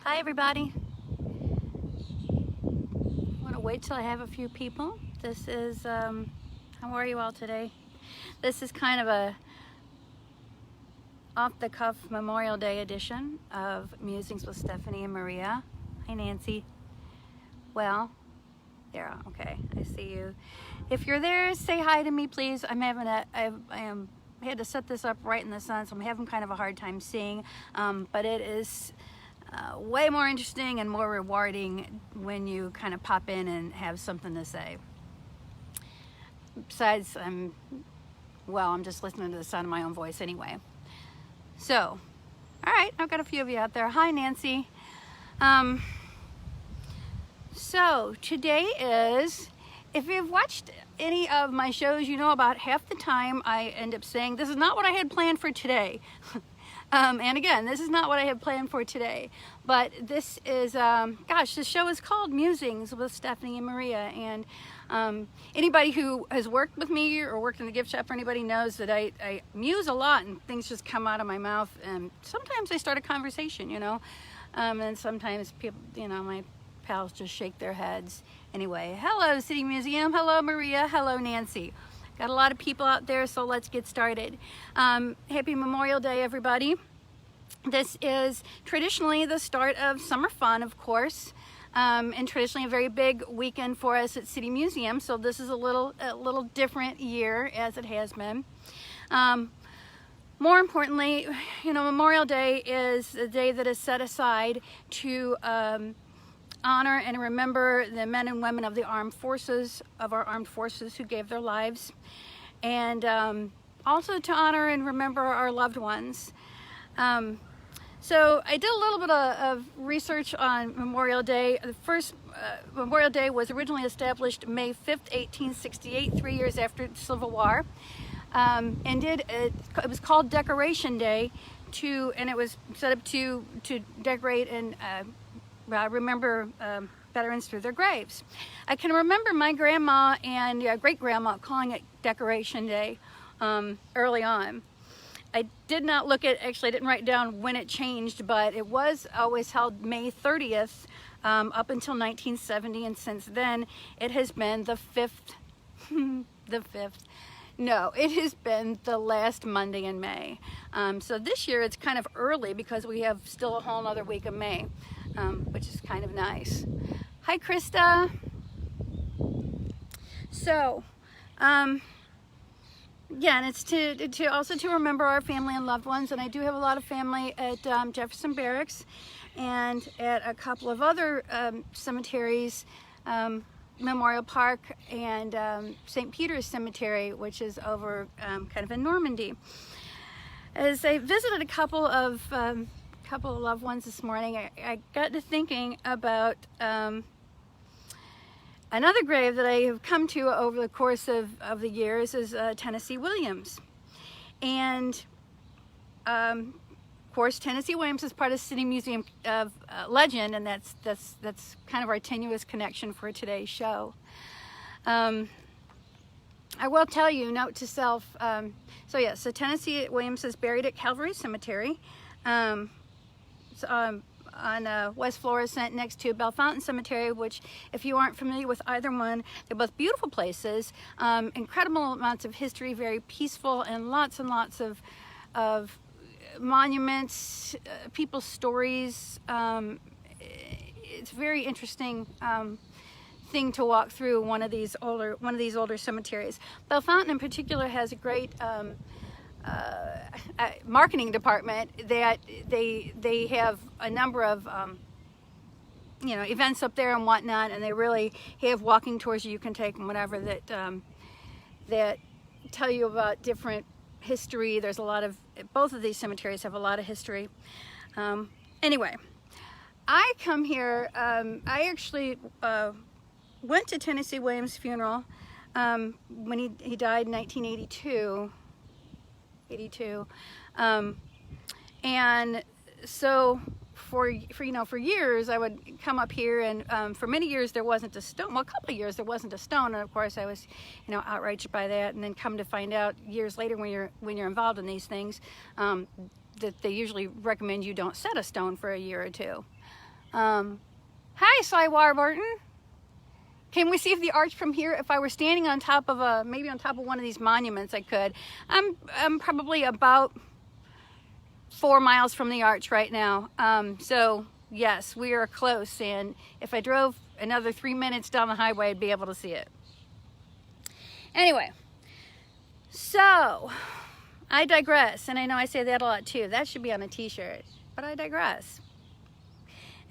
Hi everybody. I want to wait till I have a few people. This is, how are you all today? This is kind of a off-the-cuff Memorial Day edition of Musings with Stephanie and Maria. Hi Nancy. Well, there, okay, I see you. If you're there, say hi to me please. I'm having I had to set this up right in the sun, so I'm having kind of a hard time seeing, but it is way more interesting and more rewarding when you kind of pop in and have something to say. Besides, I'm just listening to the sound of my own voice anyway. So, all right, I've got a few of you out there. Hi, Nancy. So today is, if you've watched any of my shows, you know about half the time I end up saying, this is not what I had planned for today. And again, this is not what I had planned for today, but this is, gosh, the show is called Musings with Stephanie and Maria, and anybody who has worked with me or worked in the gift shop or anybody knows that I muse a lot and things just come out of my mouth, and sometimes I start a conversation, you know, and sometimes people, you know, my pals just shake their heads. Anyway, hello City Museum, hello Maria, hello Nancy. Got a lot of people out there, so let's get started. Happy Memorial Day, everybody. This is traditionally the start of summer fun, of course, and traditionally a very big weekend for us at City Museum, so this is a little different year as it has been. More importantly, you know, Memorial Day is a day that is set aside to honor and remember the men and women of the armed forces, who gave their lives, and also to honor and remember our loved ones. So I did a little bit of research on Memorial Day. The first Memorial Day was originally established May 5th, 1868, 3 years after the Civil War, and it was called Decoration Day, and it was set up to decorate and remember veterans through their graves. I can remember my grandma and great-grandma calling it Decoration Day early on. I did not look at, actually I didn't write down when it changed, but it was always held May 30th up until 1970, and since then it has been the 5th, no, it has been the last Monday in May. So this year it's kind of early because we have still a whole other week of May. Which is kind of nice. Hi, Krista. So, yeah, and it's to also to remember our family and loved ones, and I do have a lot of family at Jefferson Barracks and at a couple of other cemeteries, Memorial Park and St. Peter's Cemetery, which is over kind of in Normandy. As I visited a couple of loved ones this morning, I got to thinking about another grave that I have come to over the course of the years is Tennessee Williams. And of course Tennessee Williams is part of City Museum of legend, and that's kind of our tenuous connection for today's show. I will tell you, note to self, so Tennessee Williams is buried at Calvary Cemetery. On West Florissant next to Bellefontaine Cemetery, which, if you aren't familiar with either one, they're both beautiful places, incredible amounts of history, very peaceful, and lots of monuments, people's stories. It's very interesting thing to walk through one of these older cemeteries. Bellefontaine in particular has a great marketing department that they have a number of you know, events up there and whatnot, and they really have walking tours you can take and whatever that tell you about different history. There's a lot of, both of these cemeteries have a lot of history. Anyway, I come here, I actually went to Tennessee Williams' funeral when he died in 1982. And so for years I would come up here, and for many years there wasn't a stone. Well, a couple of years there wasn't a stone, and of course I was, you know, outraged by that. And then come to find out years later, when you're involved in these things, that they usually recommend you don't set a stone for a year or two. Hi, Cy Warburton. Can we see if the arch from here, if I were standing on top of maybe on top of one of these monuments, I could. I'm probably about 4 miles from the arch right now. So yes, we are close. And if I drove another 3 minutes down the highway, I'd be able to see it. Anyway, so I digress. And I know I say that a lot too. That should be on a t-shirt, but I digress.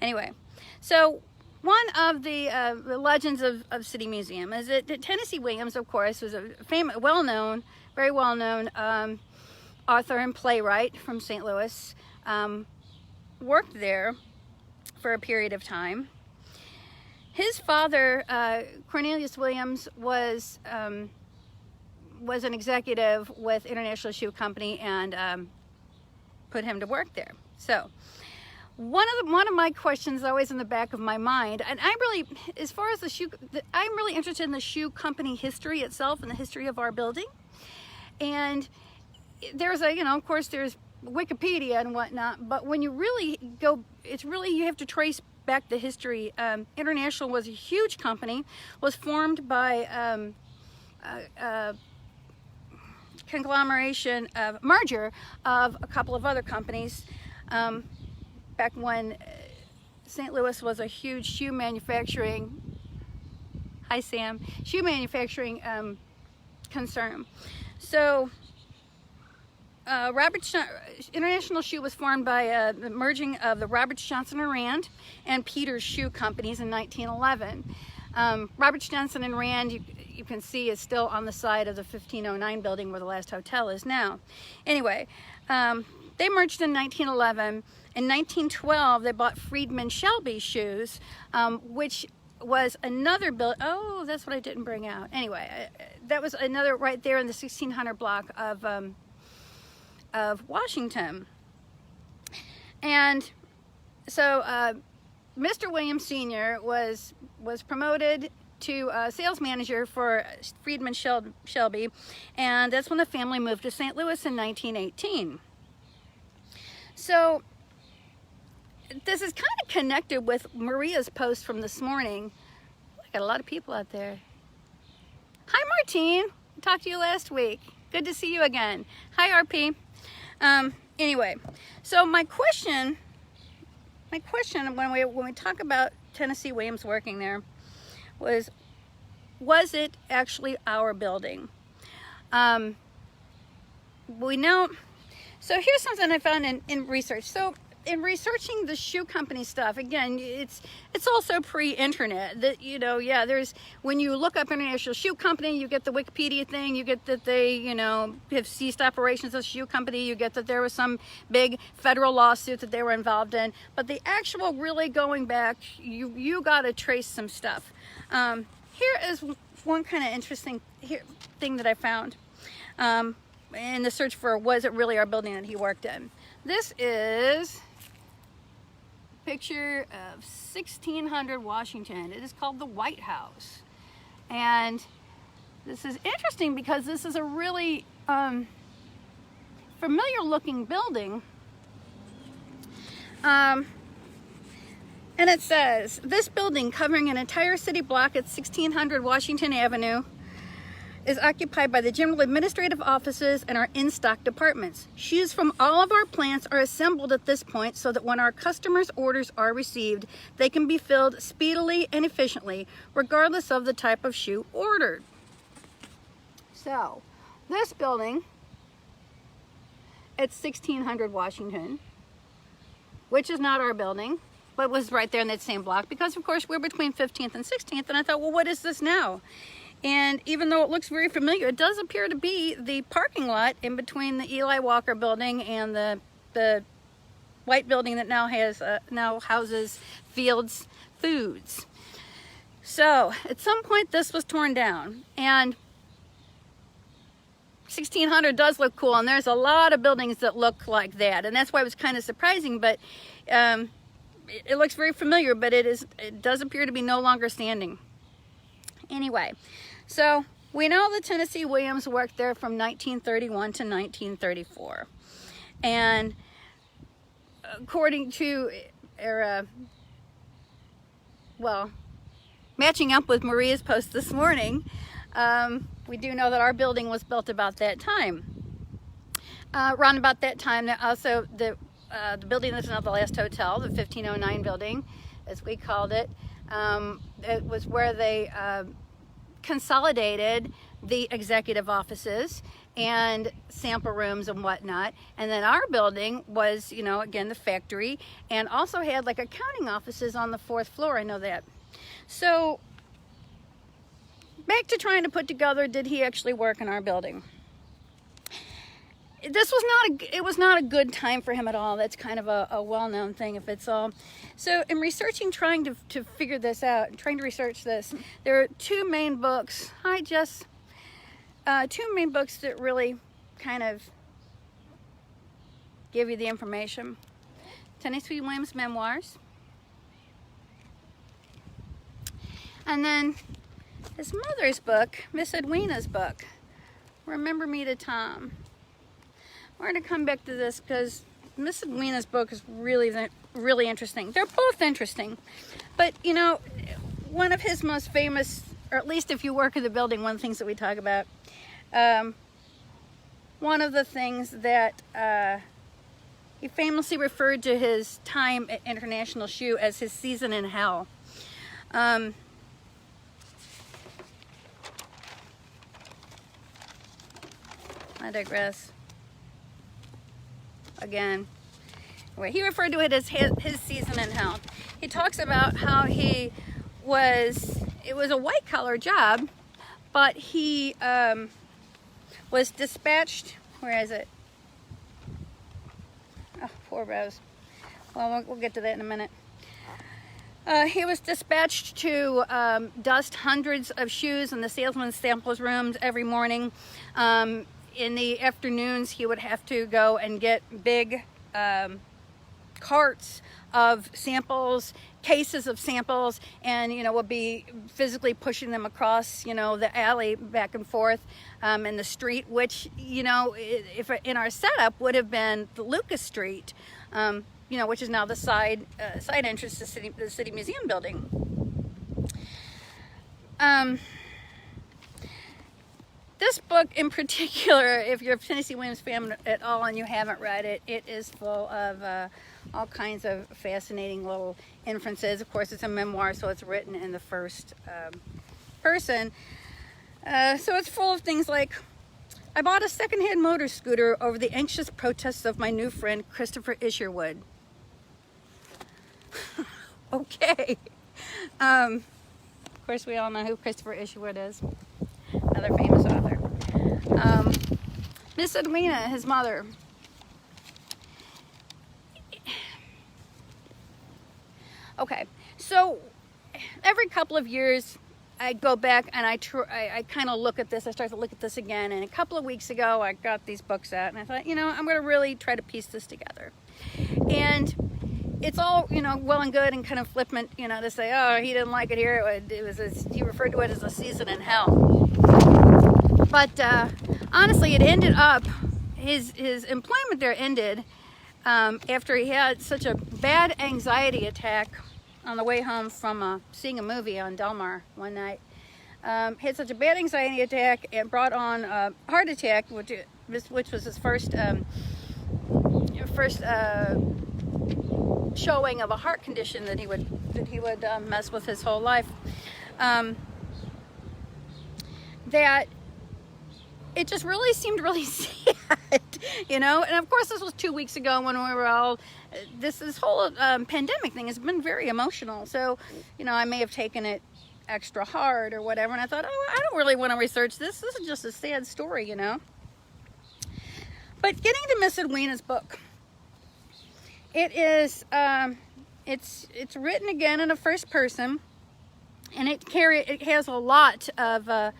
Anyway, so one of the legends of City Museum is that Tennessee Williams, of course, was a famous, well-known, very well-known author and playwright from St. Louis. Worked there for a period of time. His father, Cornelius Williams, was an executive with International Shoe Company and put him to work there. So one of my questions always in the back of my mind, and I'm really, as far as the shoe, I'm really interested in the shoe company history itself and the history of our building. And there's of course there's Wikipedia and whatnot, but when you really go, you have to trace back the history. International was a huge company, was formed by conglomeration of merger of a couple of other companies. Back when St. Louis was a huge shoe manufacturing, shoe manufacturing concern. So International Shoe was formed by the merging of the Roberts, Johnson and Rand and Peters Shoe Companies in 1911. Roberts, Johnson and Rand, you can see, is still on the side of the 1509 building where the last hotel is now. Anyway, they merged in 1911. In 1912, they bought Friedman Shelby Shoes, which was another build. Oh, that's what I didn't bring out. Anyway, that was another right there in the 1600 block of Washington. And so Mr. Williams Sr. was promoted to sales manager for Friedman Shelby, and that's when the family moved to St. Louis in 1918. So this is kind of connected with Maria's post from this morning. I got a lot of people out there. Hi, Martine. I talked to you last week. Good to see you again. Hi, RP. Anyway, so my question when we talk about Tennessee Williams working there was it actually our building? We know. So here's something I found in research. So in researching the shoe company stuff, again, it's also pre-internet. That there's, when you look up International Shoe Company, you get the Wikipedia thing, you get that they have ceased operations as a shoe company, you get that there was some big federal lawsuit that they were involved in. But the actual really going back, you got to trace some stuff. Here is one kind of interesting thing that I found in the search for, was it really our building that he worked in? This is a picture of 1600 Washington. It is called the White House. And this is interesting because this is a really familiar looking building. And it says, this building covering an entire city block at 1600 Washington Avenue is occupied by the general administrative offices and our in-stock departments. Shoes from all of our plants are assembled at this point so that when our customers' orders are received, they can be filled speedily and efficiently, regardless of the type of shoe ordered. So, this building, it's 1600 Washington, which is not our building, but was right there in that same block because, of course, we're between 15th and 16th, and I thought, well, what is this now? And even though it looks very familiar, it does appear to be the parking lot in between the Eli Walker building and the white building that now houses Fields Foods. So at some point this was torn down, and 1600 does look cool, and there's a lot of buildings that look like that, and that's why it was kind of surprising. But it looks very familiar, but it does appear to be no longer standing. Anyway, so we know that Tennessee Williams worked there from 1931 to 1934. And according to well, matching up with Maria's post this morning, we do know that our building was built about that time. Around about that time, also the building that's now the last hotel, the 1509 building, as we called it, it was where they consolidated the executive offices and sample rooms and whatnot. And then our building was, you know, again, the factory, and also had like accounting offices on the 4th floor. I know that. So back to trying to put together, did he actually work in our building? This was not a good time for him at all. That's kind of a well-known thing, if it's all. So in researching, trying to figure this out, trying to research this, there are two main books. Two main books that really kind of give you the information. Tennessee Williams' Memoirs. And then his mother's book, Miss Edwina's book, Remember Me to Tom. We're going to come back to this because Miss Edwina's book is really interesting. They're both interesting. But, you know, one of his most famous, or at least if you work in the building, one of the things that we talk about, one of the things that he famously referred to his time at International Shoe as his season in hell. I digress. Again, he referred to it as his season in hell. He talks about how it was a white collar job, but he was dispatched, where is it? Oh, poor Rose. Well, we'll get to that in a minute. He was dispatched to dust hundreds of shoes in the salesman's samples rooms every morning. In the afternoons, he would have to go and get big carts of samples, cases of samples, and, you know, would be physically pushing them across, you know, the alley back and forth in the street, which, you know, if in our setup would have been the Lucas Street, you know, which is now the side entrance to the City Museum building. This book in particular, if you're a Tennessee Williams fan at all and you haven't read it, it is full of all kinds of fascinating little inferences. Of course, it's a memoir, so it's written in the first person. So it's full of things like, I bought a secondhand motor scooter over the anxious protests of my new friend, Christopher Isherwood. Okay. Of course, we all know who Christopher Isherwood is. Another famous author. Miss Edwina, his mother. Okay, so every couple of years I go back and I kind of look at this. I start to look at this again, and a couple of weeks ago I got these books out and I thought, you know, I'm going to really try to piece this together. And it's all, you know, well and good and kind of flippant, you know, to say, oh, he didn't like it here. He referred to it as a season in hell. But honestly, it ended up, his employment there ended after he had such a bad anxiety attack on the way home from seeing a movie on Del Mar one night. He had such a bad anxiety attack and brought on a heart attack, which was his first showing of a heart condition that he would mess with his whole life. That it just really seemed really sad, you know. And of course, this was 2 weeks ago when we were all. This whole pandemic thing has been very emotional. So, you know, I may have taken it extra hard or whatever. And I thought, oh, I don't really want to research this. This is just a sad story, you know. But getting to Miss Edwina's book, it is. It's written again in a first person, and it has a lot of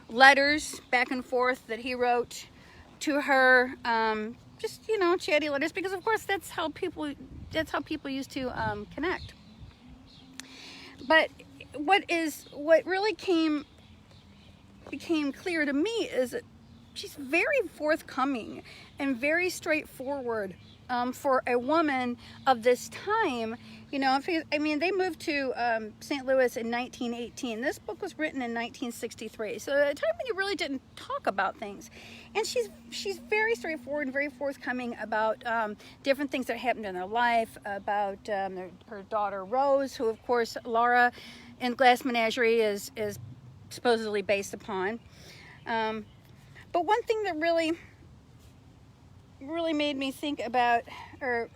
letters back and forth that he wrote to her, just, you know, chatty letters, because of course that's how people used to connect. But what really became clear to me is that she's very forthcoming and very straightforward for a woman of this time. You know, I mean, they moved to St. Louis in 1918. This book was written in 1963, so at a time when you really didn't talk about things. And she's very straightforward and very forthcoming about different things that happened in their life, about her daughter Rose, who, of course, Laura in Glass Menagerie is supposedly based upon. But one thing that really made me think about, or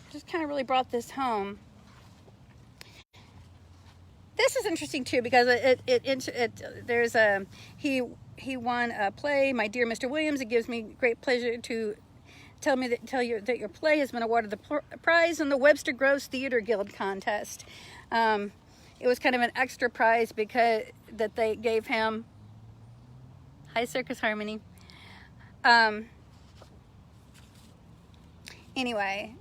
just kind of really brought this home. This is interesting too, because he won a play, My Dear Mr. Williams. It gives me great pleasure to tell you that your play has been awarded the prize in the Webster Groves Theater Guild contest. It was kind of an extra prize because that they gave him. Hi, Circus Harmony. Anyway,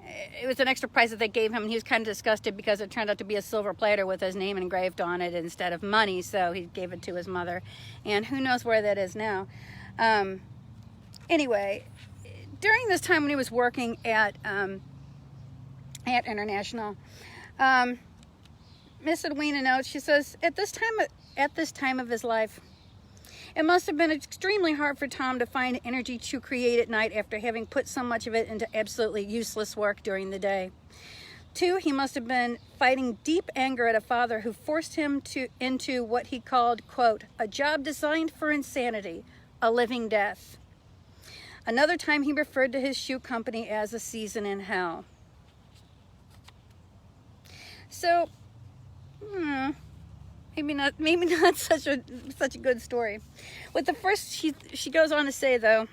it was an extra prize that they gave him, and he was kind of disgusted because it turned out to be a silver platter with his name engraved on it instead of money, so he gave it to his mother, and who knows where that is now. Anyway, during this time when he was working at International, Miss Edwina notes, she says, at this time of his life, it must have been extremely hard for Tom to find energy to create at night after having put so much of it into absolutely useless work during the day. 2, he must have been fighting deep anger at a father who forced him into what he called, quote, a job designed for insanity, a living death. Another time he referred to his shoe company as a season in hell. So, maybe not such a good story. With the first, she goes on to say, though,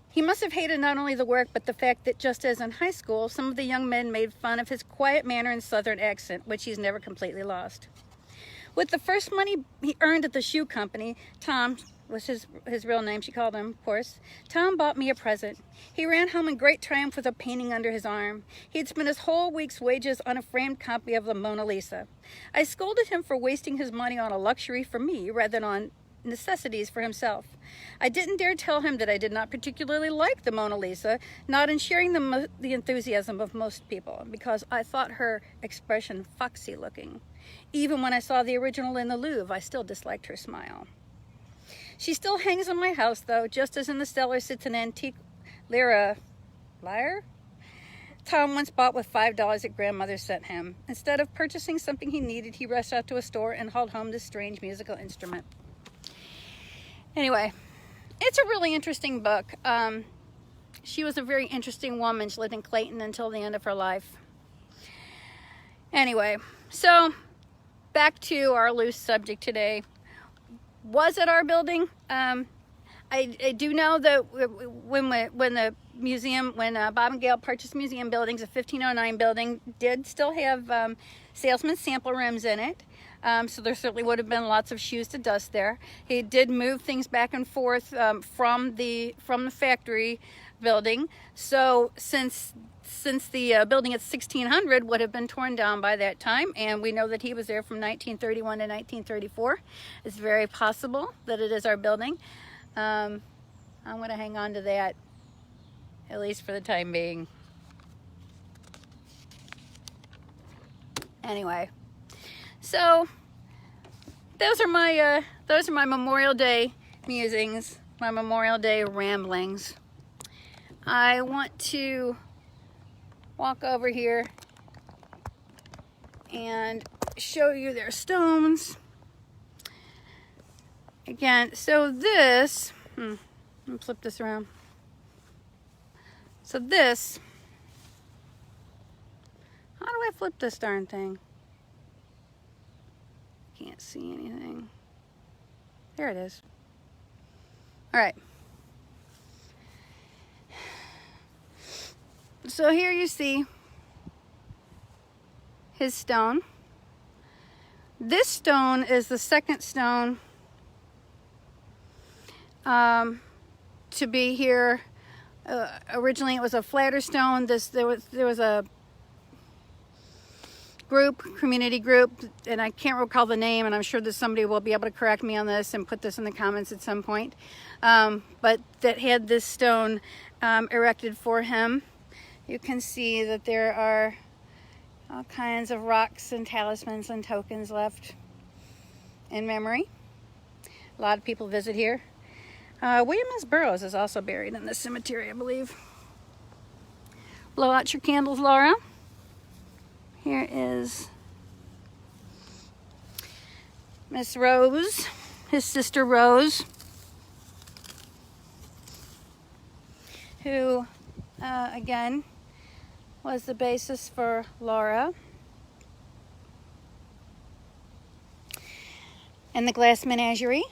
he must have hated not only the work, but the fact that just as in high school, some of the young men made fun of his quiet manner and southern accent, which he's never completely lost. With the first money he earned at the shoe company, Tom was his real name, she called him, of course, Tom bought me a present. He ran home in great triumph with a painting under his arm. He had spent his whole week's wages on a framed copy of the Mona Lisa. I scolded him for wasting his money on a luxury for me rather than on necessities for himself. I didn't dare tell him that I did not particularly like the Mona Lisa, not in sharing the enthusiasm of most people, because I thought her expression foxy looking. Even when I saw the original in the Louvre, I still disliked her smile. She still hangs in my house, though, just as in the cellar sits an antique lyre Tom once bought with $5 that grandmother sent him. Instead of purchasing something he needed, he rushed out to a store and hauled home this strange musical instrument. Anyway, it's a really interesting book. She was a very interesting woman. She lived in Clayton until the end of her life. Anyway, so back to our loose subject today. Was it our building? I do know that when Bob and Gail purchased museum buildings, a 1509 building did still have salesman's sample rooms in it. So there certainly would have been lots of shoes to dust there. He did move things back and forth from the factory building. So since the building at 1600 would have been torn down by that time, and we know that he was there from 1931 to 1934, it's very possible that it is our building. I'm going to hang on to that, at least for the time being. Anyway, so those are my Memorial Day musings, my Memorial Day ramblings. I want to walk over here and show you their stones. Again, so this, let me flip this around. So this, how do I flip this darn thing? Can't see anything. There it is. All right. So here you see his stone. This stone is the second stone to be here. Originally it was a flatter stone. There was a community group, and I can't recall the name, and I'm sure that somebody will be able to correct me on this and put this in the comments at some point, but that had this stone erected for him. You can see that there are all kinds of rocks and talismans and tokens left in memory. A lot of people visit here. William S. Burroughs is also buried in this cemetery, I believe. Blow out your candles, Laura. Here is Miss Rose, his sister Rose, who, again, was the basis for Laura and the Glass Menagerie.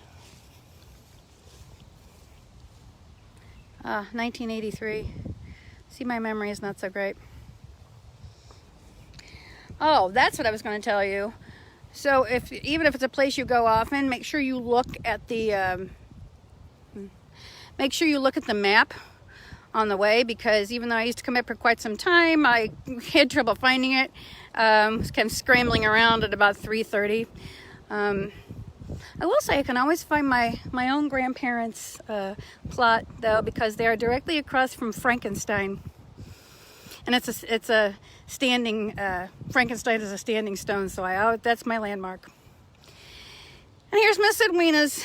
1983. See, my memory is not so great. Oh, that's what I was going to tell you. So even if it's a place you go often, make sure you look at the map on the way, because even though I used to come up for quite some time, I had trouble finding it. Was kind of scrambling around at about 3:30. I will say I can always find my own grandparents' plot, though, because they are directly across from Frankenstein, and it's a standing Frankenstein is a standing stone, so that's my landmark. And here's Miss Edwina's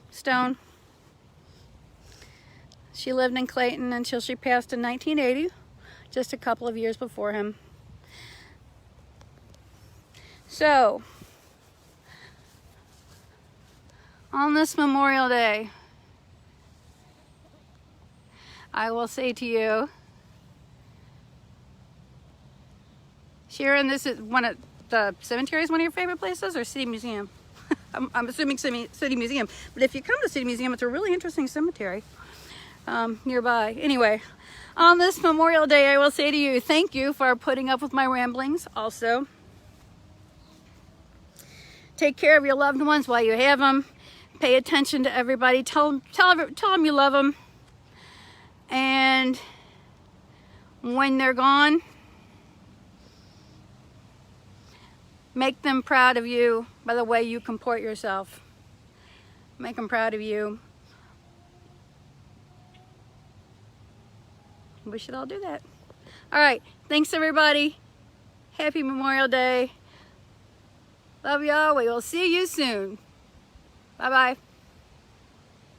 stone. She lived in Clayton until she passed in 1980, just a couple of years before him. So, on this Memorial Day, I will say to you, Sharon, this is one of the cemeteries, one of your favorite places, or City Museum? I'm assuming City Museum, but if you come to City Museum, it's a really interesting cemetery nearby. Anyway, on this Memorial Day, I will say to you, thank you for putting up with my ramblings. Also, take care of your loved ones while you have them. Pay attention to everybody. Tell them you love them. And when they're gone, make them proud of you by the way you comport yourself. Make them proud of you. We should all do that. All right. Thanks, everybody. Happy Memorial Day. Love y'all. We will see you soon. Bye-bye.